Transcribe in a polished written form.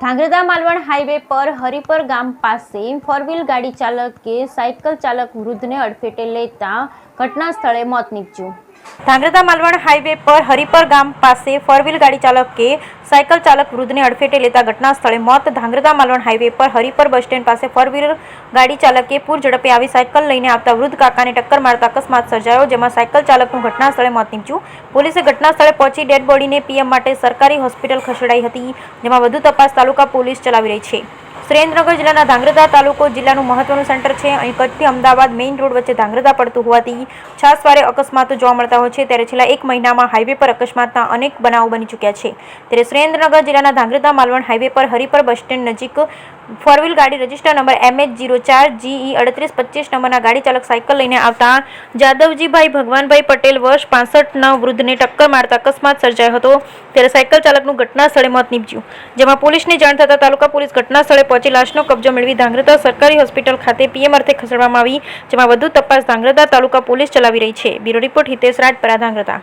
Dhrangadhra Malvan highway પર હરિપર ગામ પાસે ફોર વ્હીલ ગાડી ચાલકે સાયકલ ચાલક વૃદ્ધને અડફેટે લેતા ઘટના સ્થળે મોત નીપજ્યું। ધાંગધ્રા માલવણ હાઈવે પર હરિપર ગામ પાસે ફોર વ્હીલ ગાડી ચાલકે સાયકલ ચાલક વૃદ્ધને અડફેટે લેતા ઘટના સ્થળે મોત। ધાંગધ્રા માલવણ હાઈવે પર હરિપર બસ સ્ટેન્ડ પાસે ફોર વ્હીલ ગાડી ચાલકે પૂર ઝડપે આવી સાયકલ લઈને આવતા વૃદ્ધ કાકાને ટક્કર મારતા અકસ્માત સર્જાયો, જેમાં સાયકલ ચાલકનું ઘટના સ્થળે મોત નીપજ્યું। પોલીસે ઘટના સ્થળે પહોંચી ડેડ બોડીને પીએમ માટે સરકારી હોસ્પિટલ ખસેડાઈ હતી, જેમાં વધુ તપાસ તાલુકા પોલીસ ચલાવી રહી છે। સુરેન્દ્રનગર જિલ્લાના ધાંગધ્રા તાલુકો જિલ્લાનું મહત્વનું સેન્ટર છે। અહીં કચ્છથી અમદાવાદ મેઇન રોડ વચ્ચે ધાંગધ્રા પડતું હોવાથી છાસવારે અકસ્માતો જોવા મળતા હોય છે। ત્યારે છેલ્લા એક મહિનામાં હાઈવે પર અકસ્માતના અનેક બનાવો બની ચૂક્યા છે। ત્યારે સુરેન્દ્રનગર જિલ્લાના ધાંગધ્રા માલવણ હાઈવે પર હરિપર બસ સ્ટેન્ડ નજીક ફોર વ્હીલ ગાડી રજિસ્ટર નંબર MH04GE3825 નંબરના ગાડી ચાલક સાયકલ લઈને આવતા જાદવજીભાઈ ભગવાનભાઈ પટેલ વર્ષ 65ના વૃદ્ધને ટક્કર મારતા અકસ્માત સર્જાયો હતો। ત્યારે સાયકલ ચાલકનું ઘટના સ્થળે મોત નીપજ્યું, જેમાં પોલીસને જાણ થતાં તાલુકા પોલીસ ઘટના સ્થળે પહોંચી લાશનો કબજો મેળવી ધાંગધ્રા સરકારી હોસ્પિટલ ખાતે પીએમ અર્થે ખસેડવામાં આવી, જેમાં વધુ તપાસ ધાંગધ્રા તાલુકા પોલીસ ચલાવી રહી છે। Bureau report Hitesh Rajpara, Dhrangadhra.